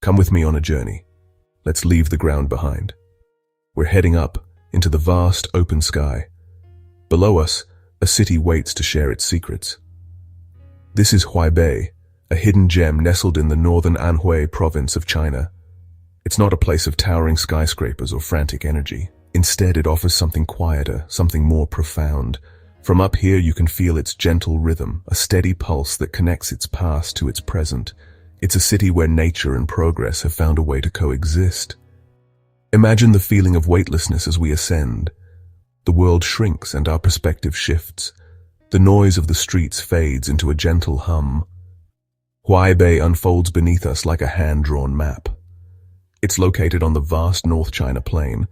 Come with me on a journey. Let's leave the ground behind. We're heading up into the vast open sky. Below us, a city waits to share its secrets. This is Huaibei, a hidden gem nestled in the northern Anhui province of China. It's not a place of towering skyscrapers or frantic energy. Instead, it offers something quieter, something more profound. From up here, you can feel its gentle rhythm, a steady pulse that connects its past to its present. It's a city where nature and progress have found a way to coexist. Imagine the feeling of weightlessness as we ascend. The world shrinks and our perspective shifts. The noise of the streets fades into a gentle hum. Huaibei unfolds beneath us like a hand-drawn map. It's located on the vast North China Plain,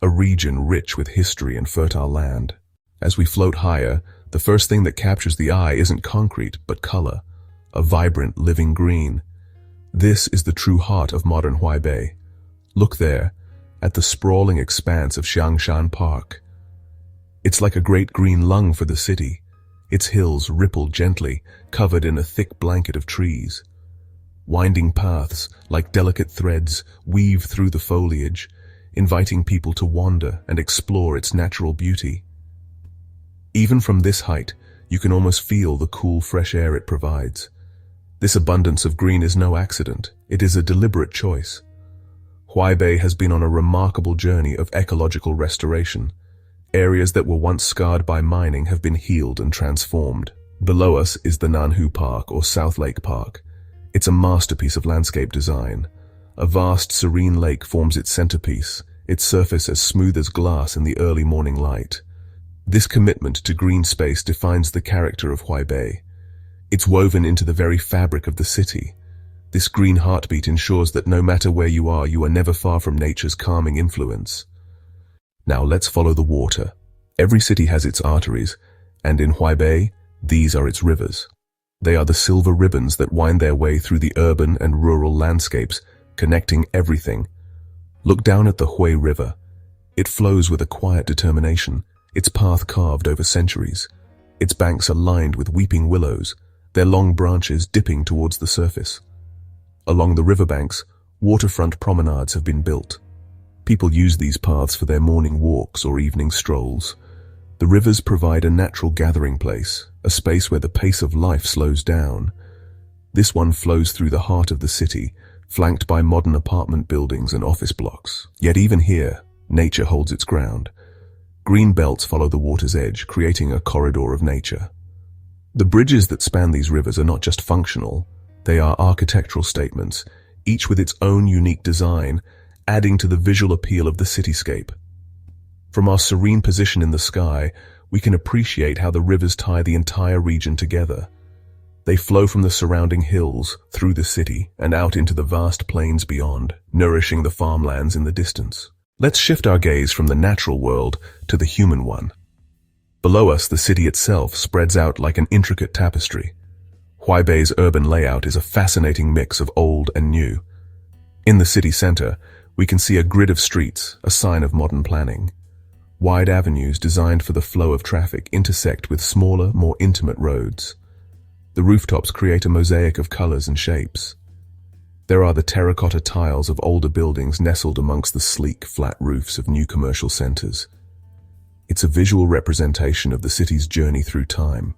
a region rich with history and fertile land. As we float higher, the first thing that captures the eye isn't concrete, but color, a vibrant, living green. This is the true heart of modern Huaibei. Look there, at the sprawling expanse of Xiangshan Park. It's like a great green lung for the city. Its hills ripple gently, covered in a thick blanket of trees. Winding paths, like delicate threads, weave through the foliage, inviting people to wander and explore its natural beauty. Even from this height, you can almost feel the cool, fresh air it provides. This abundance of green is no accident. It is a deliberate choice. Huaibei has been on a remarkable journey of ecological restoration. Areas that were once scarred by mining have been healed and transformed. Below us is the Nanhu Park, or South Lake Park. It's a masterpiece of landscape design. A vast, serene lake forms its centerpiece, its surface as smooth as glass in the early morning light. This commitment to green space defines the character of Huaibei. It's woven into the very fabric of the city. This green heartbeat ensures that no matter where you are never far from nature's calming influence. Now let's follow the water. Every city has its arteries, and in Huaibei, these are its rivers. They are the silver ribbons that wind their way through the urban and rural landscapes, connecting everything. Look down at the Hui River. It flows with a quiet determination, its path carved over centuries. Its banks are lined with weeping willows, their long branches dipping towards the surface. Along the riverbanks, waterfront promenades have been built. People use these paths for their morning walks or evening strolls. The rivers provide a natural gathering place, a space where the pace of life slows down. This one flows through the heart of the city, flanked by modern apartment buildings and office blocks. Yet even here, nature holds its ground. Green belts follow the water's edge, creating a corridor of nature. The bridges that span these rivers are not just functional, they are architectural statements, each with its own unique design, adding to the visual appeal of the cityscape. From our serene position in the sky, we can appreciate how the rivers tie the entire region together. They flow from the surrounding hills, through the city, and out into the vast plains beyond, nourishing the farmlands in the distance. Let's shift our gaze from the natural world to the human one. Below us, the city itself spreads out like an intricate tapestry. Huaibei's urban layout is a fascinating mix of old and new. In the city center, we can see a grid of streets, a sign of modern planning. Wide avenues designed for the flow of traffic intersect with smaller, more intimate roads. The rooftops create a mosaic of colors and shapes. There are the terracotta tiles of older buildings nestled amongst the sleek, flat roofs of new commercial centers. It's a visual representation of the city's journey through time.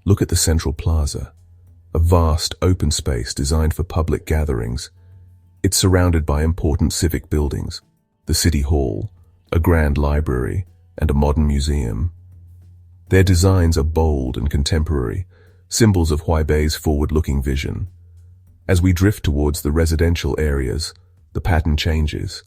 Look at the central plaza, a vast, open space designed for public gatherings. It's surrounded by important civic buildings, the City Hall, a grand library, and a modern museum. Their designs are bold and contemporary, symbols of Huaibei's forward-looking vision. As we drift towards the residential areas, the pattern changes.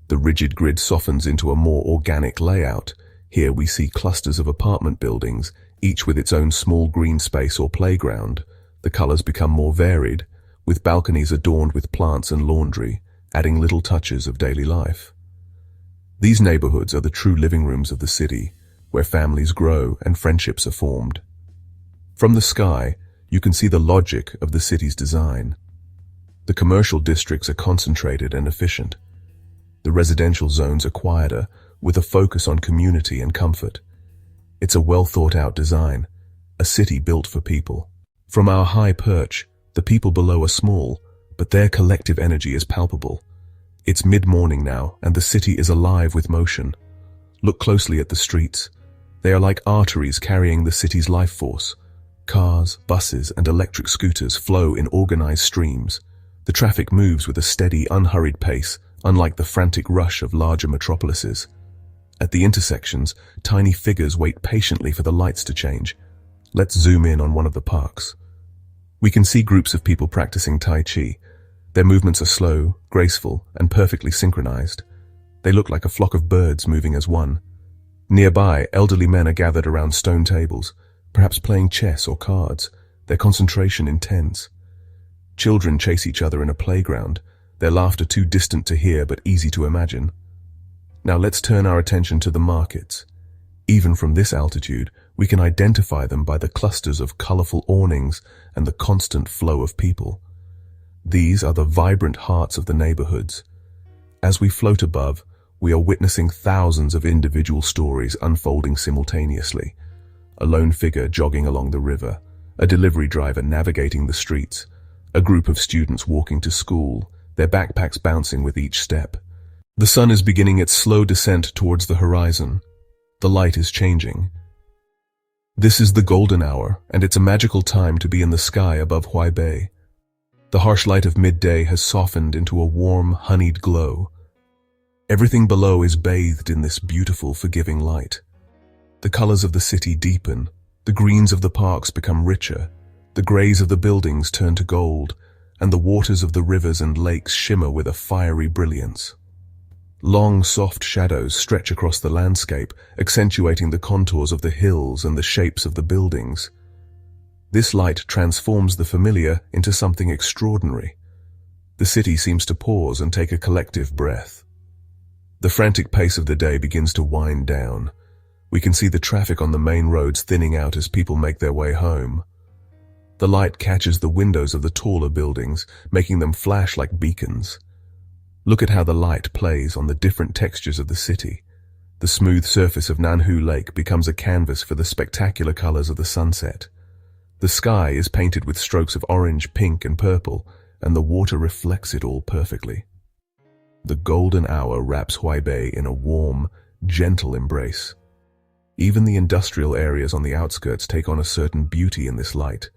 The rigid grid softens into a more organic layout. Here we see clusters of apartment buildings, each with its own small green space or playground. The colors become more varied, with balconies adorned with plants and laundry, adding little touches of daily life. These neighborhoods are the true living rooms of the city, where families grow and friendships are formed. From the sky, you can see the logic of the city's design. The commercial districts are concentrated and efficient. The residential zones are quieter, with a focus on community and comfort. It's a well-thought-out design, a city built for people. From our high perch, the people below are small, but their collective energy is palpable. It's mid-morning now, and the city is alive with motion. Look closely at the streets. They are like arteries carrying the city's life force. Cars, buses, and electric scooters flow in organized streams. The traffic moves with a steady, unhurried pace, unlike the frantic rush of larger metropolises. At the intersections, tiny figures wait patiently for the lights to change. Let's zoom in on one of the parks. We can see groups of people practicing Tai Chi. Their movements are slow, graceful, and perfectly synchronized. They look like a flock of birds moving as one. Nearby, elderly men are gathered around stone tables, perhaps playing chess or cards, their concentration intense. Children chase each other in a playground, their laughter too distant to hear but easy to imagine. Now let's turn our attention to the markets. Even from this altitude, we can identify them by the clusters of colorful awnings and the constant flow of people. These are the vibrant hearts of the neighborhoods. As we float above, we are witnessing thousands of individual stories unfolding simultaneously. A lone figure jogging along the river, a delivery driver navigating the streets, a group of students walking to school, their backpacks bouncing with each step. The sun is beginning its slow descent towards the horizon. The light is changing. This is the golden hour, and it's a magical time to be in the sky above Huaibei. The harsh light of midday has softened into a warm, honeyed glow. Everything below is bathed in this beautiful, forgiving light. The colors of the city deepen, the greens of the parks become richer, the grays of the buildings turn to gold, and the waters of the rivers and lakes shimmer with a fiery brilliance. Long, soft shadows stretch across the landscape, accentuating the contours of the hills and the shapes of the buildings. This light transforms the familiar into something extraordinary. The city seems to pause and take a collective breath. The frantic pace of the day begins to wind down. We can see the traffic on the main roads thinning out as people make their way home. The light catches the windows of the taller buildings, making them flash like beacons. Look at how the light plays on the different textures of the city. The smooth surface of Nanhu Lake becomes a canvas for the spectacular colors of the sunset. The sky is painted with strokes of orange, pink, and purple, and the water reflects it all perfectly. The golden hour wraps Huaibei in a warm, gentle embrace. Even the industrial areas on the outskirts take on a certain beauty in this light.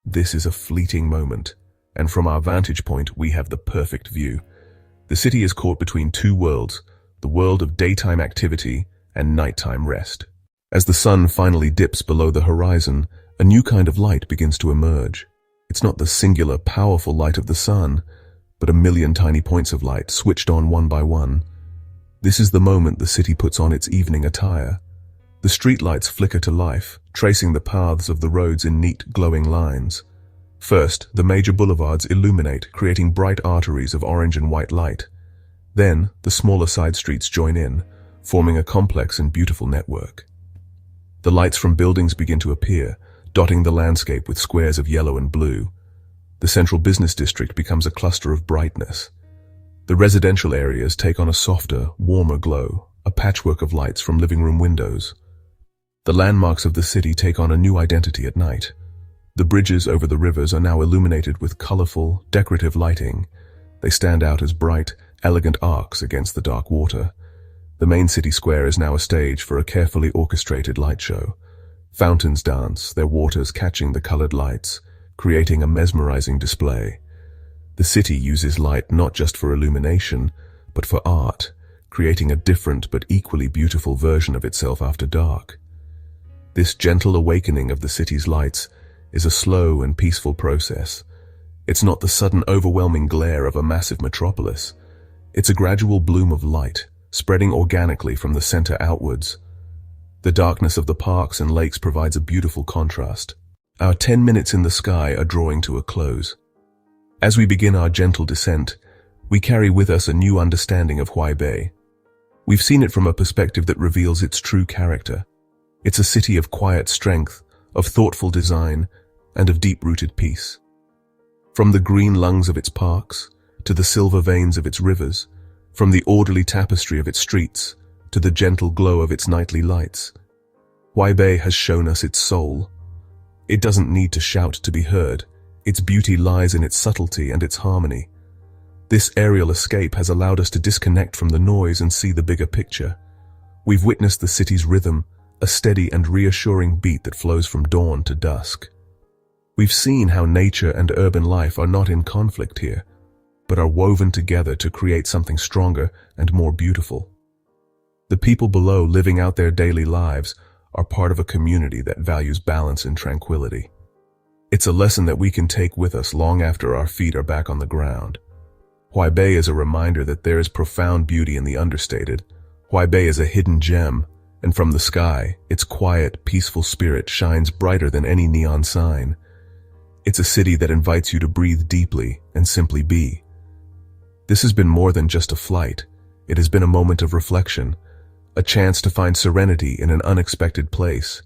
This is a fleeting moment, and from our vantage point we have the perfect view. The city is caught between two worlds, the world of daytime activity and nighttime rest. As the sun finally dips below the horizon, a new kind of light begins to emerge. It's not the singular, powerful light of the sun, but a million tiny points of light switched on one by one. This is the moment the city puts on its evening attire. The streetlights flicker to life, tracing the paths of the roads in neat, glowing lines. First, the major boulevards illuminate, creating bright arteries of orange and white light. Then, the smaller side streets join in, forming a complex and beautiful network. The lights from buildings begin to appear, dotting the landscape with squares of yellow and blue. The central business district becomes a cluster of brightness. The residential areas take on a softer, warmer glow, a patchwork of lights from living room windows. The landmarks of the city take on a new identity at night. The bridges over the rivers are now illuminated with colorful, decorative lighting. They stand out as bright, elegant arcs against the dark water. The main city square is now a stage for a carefully orchestrated light show. Fountains dance, their waters catching the colored lights, creating a mesmerizing display. The city uses light not just for illumination, but for art, creating a different but equally beautiful version of itself after dark. This gentle awakening of the city's lights is a slow and peaceful process. It's not the sudden overwhelming glare of a massive metropolis. It's a gradual bloom of light, spreading organically from the center outwards. The darkness of the parks and lakes provides a beautiful contrast. Our 10 minutes in the sky are drawing to a close. As we begin our gentle descent, we carry with us a new understanding of Huaibei. We've seen it from a perspective that reveals its true character. It's a city of quiet strength, of thoughtful design, and of deep-rooted peace. From the green lungs of its parks, to the silver veins of its rivers, from the orderly tapestry of its streets, to the gentle glow of its nightly lights, Huaibei has shown us its soul. It doesn't need to shout to be heard. Its beauty lies in its subtlety and its harmony. This aerial escape has allowed us to disconnect from the noise and see the bigger picture. We've witnessed the city's rhythm, a steady and reassuring beat that flows from dawn to dusk. We've seen how nature and urban life are not in conflict here, but are woven together to create something stronger and more beautiful. The people below, living out their daily lives, are part of a community that values balance and tranquility. It's a lesson that we can take with us long after our feet are back on the ground. Huaibei is a reminder that there is profound beauty in the understated. Huaibei is a hidden gem, and from the sky, its quiet, peaceful spirit shines brighter than any neon sign. It's a city that invites you to breathe deeply and simply be. This has been more than just a flight. It has been a moment of reflection, a chance to find serenity in an unexpected place.